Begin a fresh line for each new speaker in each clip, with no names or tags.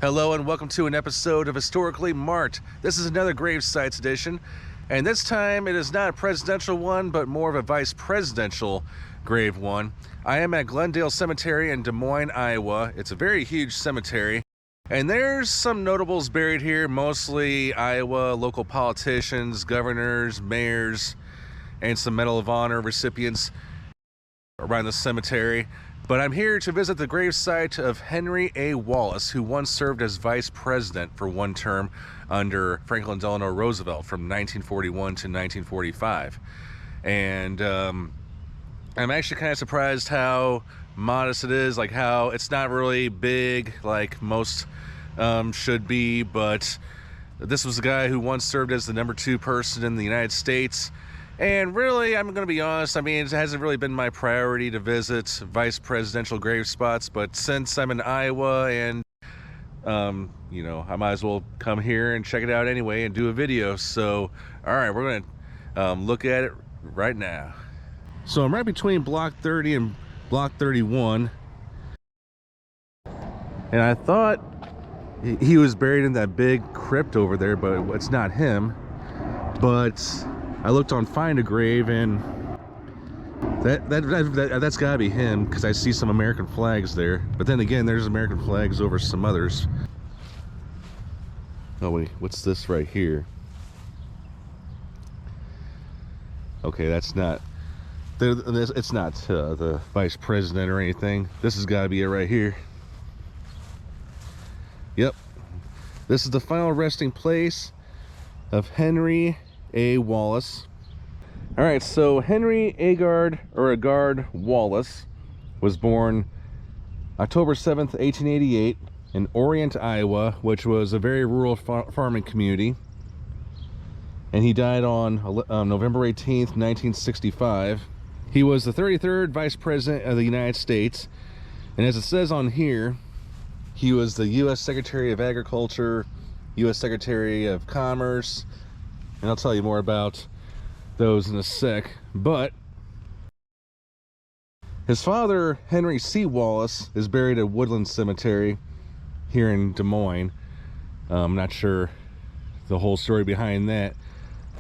Hello and welcome to an episode of Historically Marked. This is another grave sites edition, and this time it is not a presidential one, but more of a vice presidential grave one. I am at Glendale Cemetery in Des Moines, Iowa. It's a very huge cemetery, and there's some notables buried here, mostly Iowa local politicians, governors, mayors, and some Medal of Honor recipients around the cemetery. But I'm here to visit the gravesite of Henry A. Wallace, who once served as vice president for one term under Franklin Delano Roosevelt from 1941 to 1945. And I'm actually kind of surprised how modest it is, like how it's not really big like most should be, but this was a guy who once served as the #2 person in the United States. And really, I'm going to be honest, I mean, it hasn't really been my priority to visit vice presidential grave spots, but since I'm in Iowa and, you know, I might as well come here and check it out anyway and do a video. So, all right, we're going to look at it right now. So I'm right between block 30 and block 31. And I thought he was buried in that big crypt over there, but it's not him. But I looked on Find a Grave, and that's gotta be him, because I see some American flags there. But then again, there's American flags over some others. Oh wait, what's this right here? Okay, that's not. It's not the vice president or anything. This has got to be it right here. Yep, this is the final resting place of Henry A. Wallace. All right, so Henry Agard Wallace was born October 7th, 1888 in Orient, Iowa, which was a very rural farming community. And he died on November 18th, 1965. He was the 33rd Vice President of the United States. And as it says on here, he was the U.S. Secretary of Agriculture, U.S. Secretary of Commerce, and I'll tell you more about those in a sec. But his father, Henry C. Wallace, is buried at Woodland Cemetery here in Des Moines. I'm not sure the whole story behind that,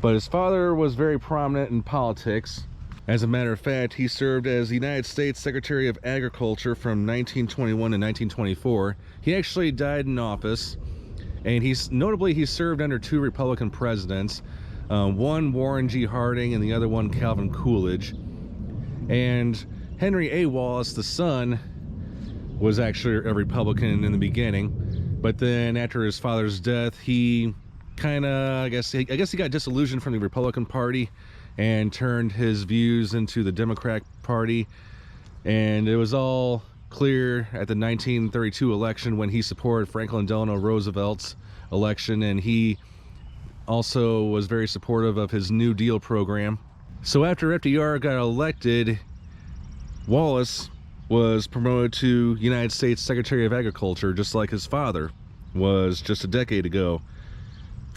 but his father was very prominent in politics. As a matter of fact, he served as the United States Secretary of Agriculture from 1921 to 1924. He actually died in office. And he served under 2 Republican presidents, one Warren G. Harding and the other one Calvin Coolidge. And Henry A. Wallace, the son, was actually a Republican in the beginning, but then after his father's death, he kind of, I guess he got disillusioned from the Republican Party and turned his views into the Democratic Party. And it was all clear at the 1932 election when he supported Franklin Delano Roosevelt's election, and he also was very supportive of his New Deal program. So after FDR got elected, Wallace was promoted to United States Secretary of Agriculture, just like his father was just a decade ago,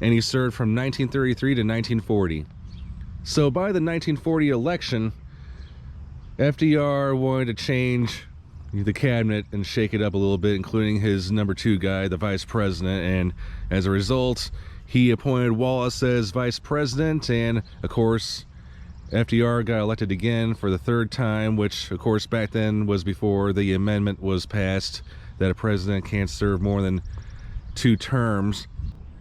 and he served from 1933 to 1940. So by the 1940 election, FDR wanted to change the cabinet and shake it up a little bit, including his #2 guy, the vice president, and as a result, he appointed Wallace as vice president. And of course, FDR got elected again for the 3rd time, which of course back then was before the amendment was passed that a president can't serve more than 2 terms.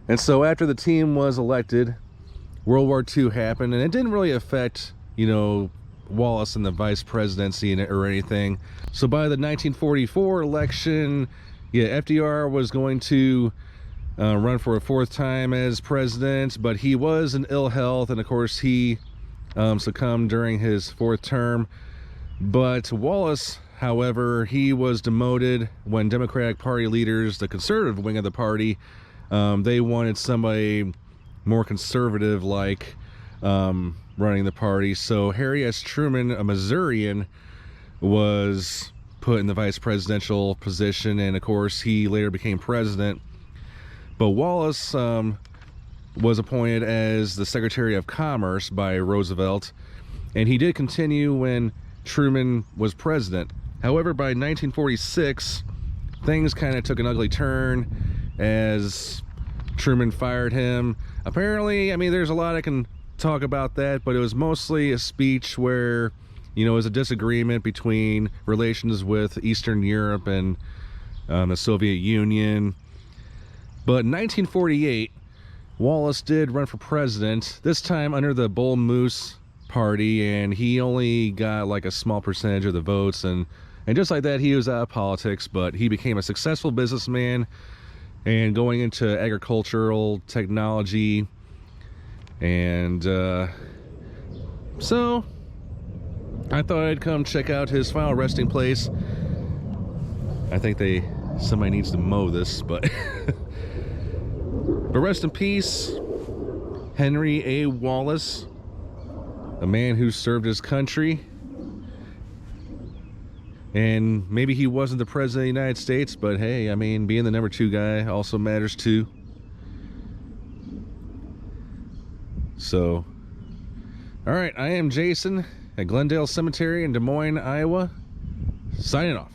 And so after the team was elected, World War II happened, and it didn't really affect, you know, Wallace and the vice presidency or anything. So by the 1944 election, yeah, FDR was going to run for a 4th time as president, but he was in ill health, and of course he succumbed during his 4th term. But Wallace, however, he was demoted when Democratic Party leaders, the conservative wing of the party, they wanted somebody more conservative like running the party. So Harry S. Truman, a Missourian, was put in the vice presidential position, and of course he later became president. But Wallace was appointed as the Secretary of Commerce by Roosevelt, and he did continue when Truman was president. However, by 1946, things kind of took an ugly turn, as Truman fired him. Apparently, I mean, there's a lot I can talk about that, but it was mostly a speech where, you know, it was a disagreement between relations with Eastern Europe and the Soviet Union. But in 1948, Wallace did run for president, this time under the Bull Moose Party, and he only got like a small percentage of the votes, and just like that, he was out of politics, but he became a successful businessman and going into agricultural technology. And so I thought I'd come check out his final resting place. I think somebody needs to mow this, but but rest in peace, Henry A. Wallace, a man who served his country. And maybe he wasn't the president of the United States, but hey, I mean, being the number 2 guy also matters too. So, all right, I am Jason at Glendale Cemetery in Des Moines, Iowa, signing off.